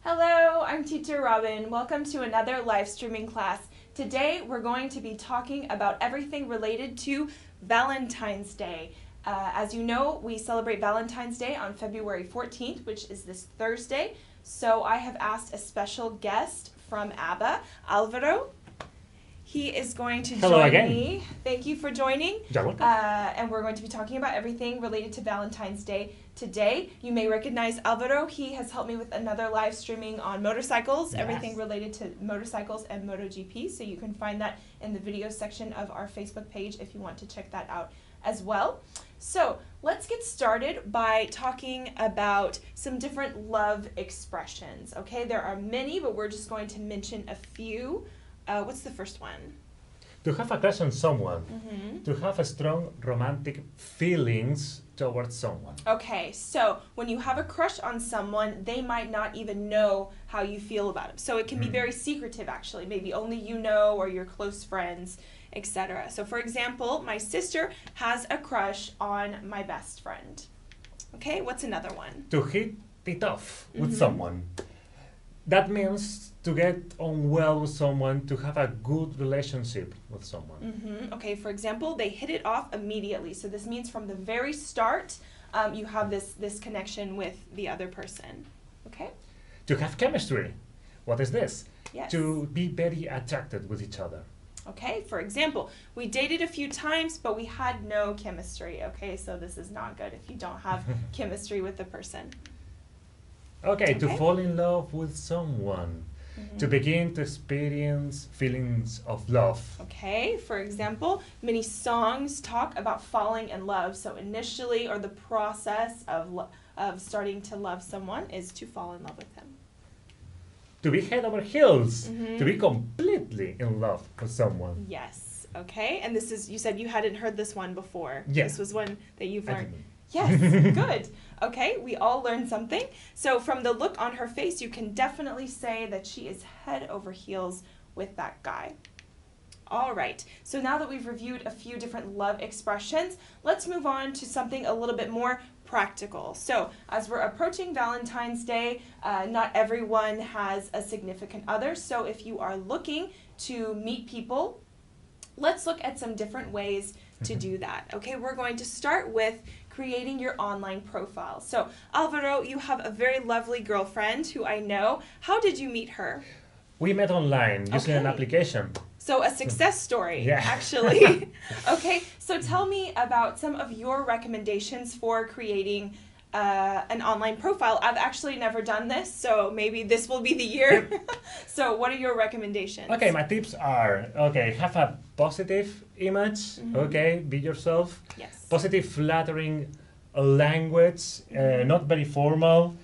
Hello, I'm Teacher Robin. Welcome to another live streaming class. Today we're going to be talking about everything related to Valentine's Day. As you know, we celebrate Valentine's Day on February 14th, which is this Thursday. So I have asked a special guest from ABBA, Alvaro. He is going to join me. Thank you for joining. And we're going to be talking about everything related to Valentine's Day today. You may recognize Alvaro. He has helped me with another live streaming on motorcycles, everything related to motorcycles and MotoGP. So you can find that in the video section of our Facebook page if you want to check that out as well. So let's get started by talking about some different love expressions. Okay, there are many, but we're just going to mention a few. What's the first one? To have a crush on someone, to have a strong romantic feelings towards someone. Okay, so when you have a crush on someone, they might not even know how you feel about them. So it can be very secretive, actually. Maybe only you know or your close friends, etc. So for example, my sister has a crush on my best friend. Okay, what's another one? To hit it off with someone. That means to get on well with someone, to have a good relationship with someone. Okay, for example, they hit it off immediately. So this means from the very start, you have this connection with the other person. Okay? To have chemistry. What is this? Yes. To be very attracted with each other. Okay, for example, we dated a few times, but we had no chemistry. Okay, so this is not good if you don't have chemistry with the person. Okay, to fall in love with someone. To begin to experience feelings of love. Okay, for example, many songs talk about falling in love. So initially, or the process of starting to love someone is to fall in love with them. To be head over heels. To be completely in love with someone. Yes, okay. And this is, you said you hadn't heard this one before. Yes. This was one that you've learned. Yes, good. Okay, we all learned something. So from the look on her face, you can definitely say that she is head over heels with that guy. All right, so now that we've reviewed a few different love expressions, let's move on to something a little bit more practical. So as we're approaching Valentine's Day, not everyone has a significant other. So if you are looking to meet people, let's look at some different ways to do that. Okay, we're going to start with creating your online profile. So Alvaro, you have a very lovely girlfriend who I know. How did you meet her? We met online using an application. So a success story, Yeah. actually. Okay, so tell me about some of your recommendations for creating an online profile. I've actually never done this, so maybe this will be the year. So what are your recommendations? Okay, my tips are, okay, have a positive image, okay, be yourself. Yes. Positive, flattering language, not very formal.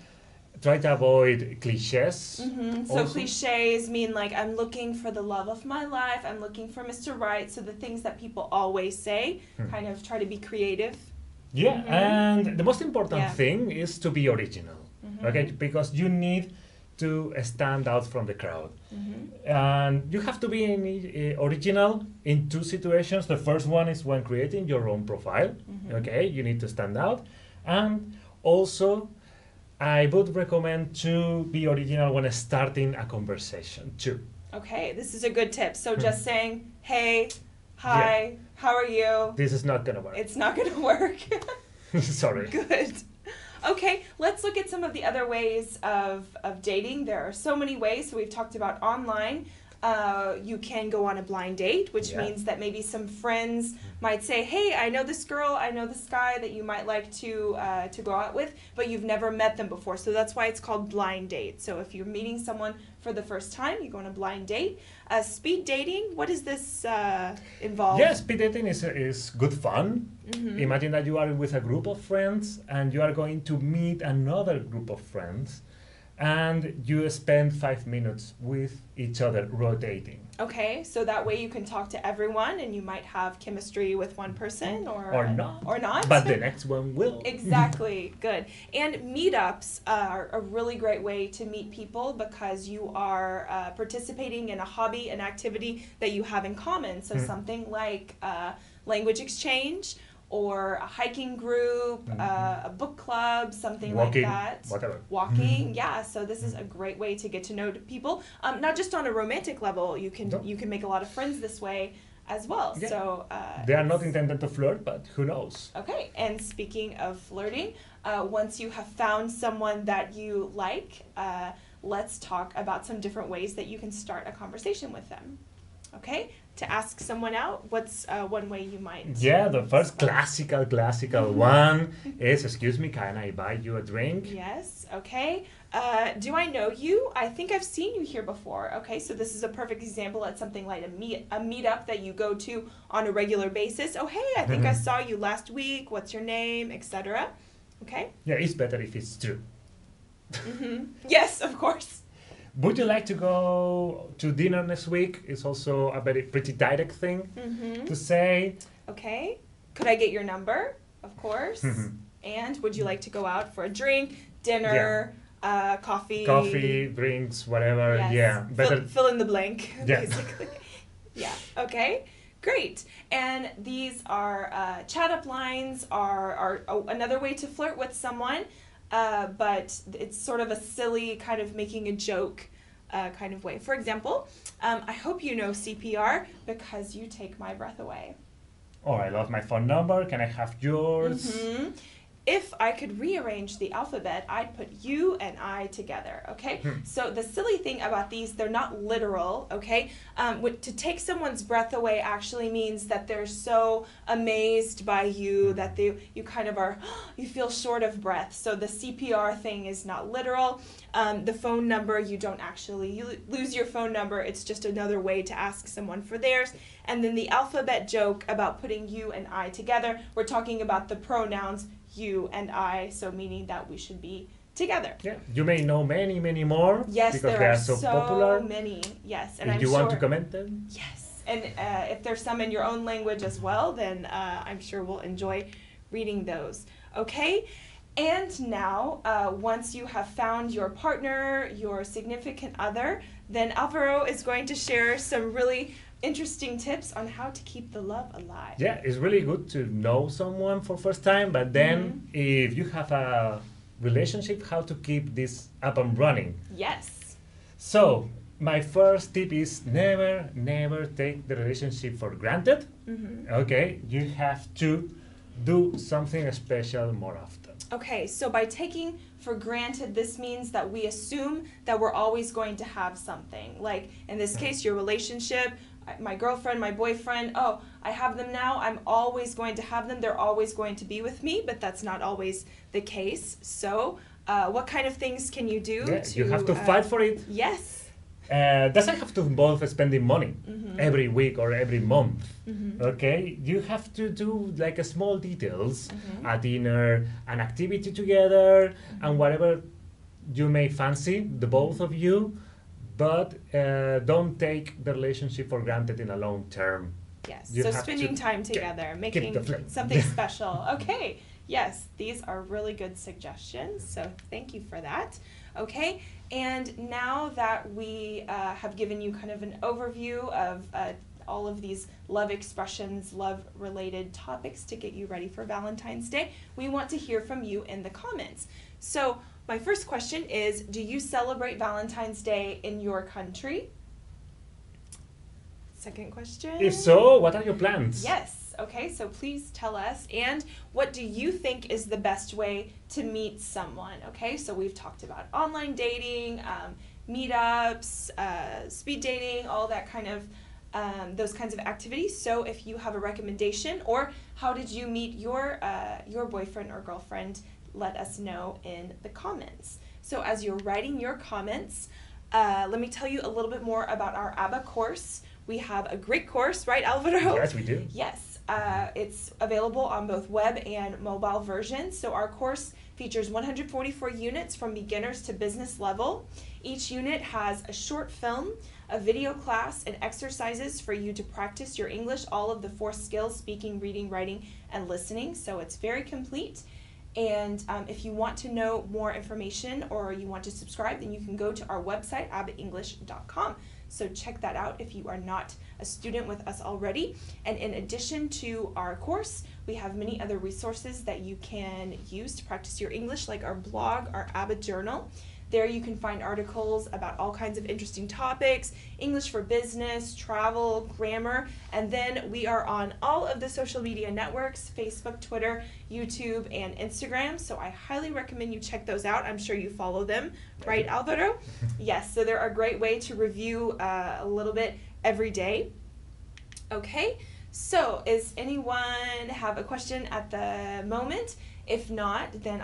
Try to avoid cliches. So cliches mean like, I'm looking for the love of my life, I'm looking for Mr. Right, so the things that people always say, kind of try to be creative. Yeah, and the most important thing is to be original, okay? Because you need to stand out from the crowd. And you have to be original in two situations. The first one is when creating your own profile, okay? You need to stand out. And also, I would recommend to be original when starting a conversation too. Okay, this is a good tip. So just saying, hey, hi, how are you? This is not gonna work. It's not gonna work. Sorry. Good. Okay, let's look at some of the other ways of dating. There are so many ways. So we've talked about online. You can go on a blind date, which means that maybe some friends might say, hey, I know this girl, I know this guy that you might like to go out with, but you've never met them before. So that's why it's called blind date. So if you're meeting someone for the first time, you go on a blind date. Speed dating, what does this involve? Yes, speed dating is good fun. Imagine that you are with a group of friends and you are going to meet another group of friends. And you spend 5 minutes with each other rotating. Okay, so that way you can talk to everyone and you might have chemistry with one person or not. Or not. But the next one will. Exactly, good. And meetups are a really great way to meet people because you are participating in a hobby, an activity that you have in common. So something like language exchange or a hiking group, a book club, something Walking, like that. whatever. Walking, yeah. So this is a great way to get to know people. Not just on a romantic level. You can make a lot of friends this way as well. Yeah. So They are not intended to flirt, but who knows? Okay. And speaking of flirting, once you have found someone that you like, let's talk about some different ways that you can start a conversation with them. Okay? To ask someone out, what's one way you might? Yeah, the first classical one is, excuse me, can I buy you a drink? Yes, okay. Do I know you? I think I've seen you here before. Okay, so this is a perfect example at something like a meetup that you go to on a regular basis. Oh, hey, I think I saw you last week. What's your name, etc. Okay? Yeah, it's better if it's true. Yes, of course. Would you like to go to dinner next week? It's also a very pretty direct thing to say. Okay. Could I get your number? Of course. And would you like to go out for a drink, dinner, coffee? Coffee, drinks, whatever. Yes. Yeah. Better. Fill in the blank, Yeah. basically. Yeah. Okay. Great. And these are chat-up lines are another way to flirt with someone. But it's sort of a silly kind of making a joke kind of way. For example, I hope you know CPR because you take my breath away. Oh, I love my phone number. Can I have yours? If I could rearrange the alphabet, I'd put you and I together, okay? So the silly thing about these, they're not literal, okay? To take someone's breath away actually means that they're so amazed by you that you kind of are, you feel short of breath. So the CPR thing is not literal. The phone number, you don't actually lose your phone number. It's just another way to ask someone for theirs. And then the alphabet joke about putting you and I together, we're talking about the pronouns you and I, so meaning that we should be together. Yeah, you may know many more. Yes, because there they are are so popular. many. Yes, and If I'm you sure, want to comment them. Yes, and if there's some in your own language as well, then I'm sure we'll enjoy reading those. Okay, and now once you have found your partner, your significant other, then Alvaro is going to share some really interesting tips on how to keep the love alive. Yeah, it's really good to know someone for first time, but then if you have a relationship, how to keep this up and running. Yes. So my first tip is never take the relationship for granted. Okay, you have to do something special more often. Okay, so by taking for granted, this means that we assume that we're always going to have something. Like in this case, your relationship, my girlfriend, my boyfriend, oh, I have them now, I'm always going to have them, they're always going to be with me, but that's not always the case. So what kind of things can you do You have to fight for it. Yes. Doesn't have to involve spending money every week or every month. Okay, you have to do like a small details, a dinner, an activity together, and whatever you may fancy, the both of you. But don't take the relationship for granted in a long term. Yes, You so have spending to time together, making something special. Okay, yes, these are really good suggestions, so thank you for that. Okay, and now that we have given you kind of an overview of all of these love expressions, love-related topics to get you ready for Valentine's Day, we want to hear from you in the comments. So my first question is, do you celebrate Valentine's Day in your country? Second question. If so, what are your plans? Yes. Okay, so please tell us. And what do you think is the best way to meet someone? Okay, so we've talked about online dating, meetups, speed dating, all that kind of, those kinds of activities. So if you have a recommendation, or how did you meet your boyfriend or girlfriend, let us know in the comments. So as you're writing your comments, let me tell you a little bit more about our ABBA course. We have a great course, right, Alvaro? Yes, we do. Yes, it's available on both web and mobile versions. So our course features 144 units from beginners to business level. Each unit has a short film, a video class, and exercises for you to practice your English, all of the 4 skills, speaking, reading, writing, and listening. So it's very complete. And if you want to know more information or you want to subscribe, then you can go to our website, abbaenglish.com. So check that out if you are not a student with us already. And in addition to our course, we have many other resources that you can use to practice your English, like our blog, our ABBA journal. There you can find articles about all kinds of interesting topics, English for business, travel, grammar, and then we are on all of the social media networks, Facebook, Twitter, YouTube, and Instagram, so I highly recommend you check those out. I'm sure you follow them, right, Alvaro? Yes, so they're a great way to review a little bit every day. Okay, so is anyone have a question at the moment? If not, then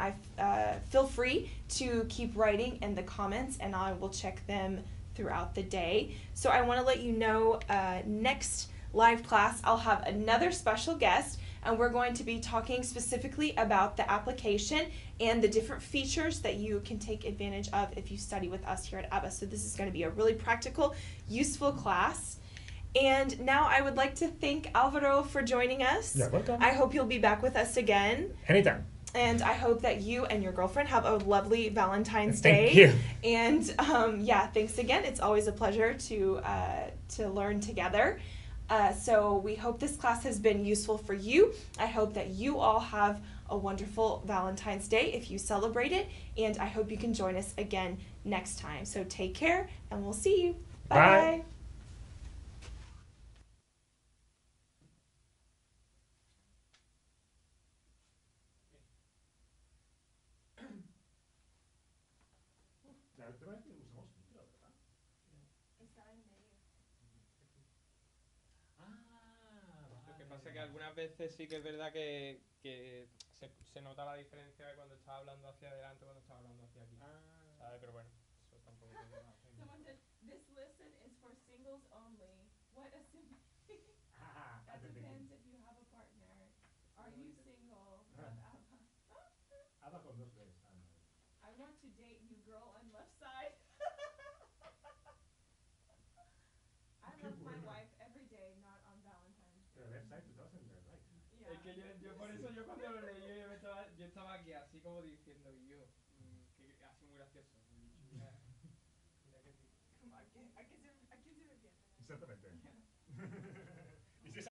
feel free to keep writing in the comments and I will check them throughout the day. So I want to let you know next live class I'll have another special guest and we're going to be talking specifically about the application and the different features that you can take advantage of if you study with us here at ABBA. So this is going to be a really practical, useful class. And now I would like to thank Alvaro for joining us. You're welcome. I hope you'll be back with us again. Anytime. And I hope that you and your girlfriend have a lovely Valentine's Day. Thank you. And yeah, thanks again. It's always a pleasure to learn together. So we hope this class has been useful for you. I hope that you all have a wonderful Valentine's Day if you celebrate it. And I hope you can join us again next time. So take care and we'll see you. Bye. Bye. Lo que pasa es que algunas veces sí que es verdad que se nota la diferencia de cuando estaba hablando hacia adelante cuando estaba hablando hacia aquí. ¿Sabes? Pero bueno, eso tampoco tiene nada. Someone said, this lesson is for singles only. What a simple... That depends if you have a partner. Are you single? Habla con dos veces. I want to date you, girl on left side. I love my wife every day, not on Valentine's Day. The left side doesn't get right. Yeah. Es que yo por eso yo cuando lo leí yo estaba aquí así como diciendo y yo que así muy gracioso. Mira que sí. ¿A quién se me pierde? Exactamente. Yeah.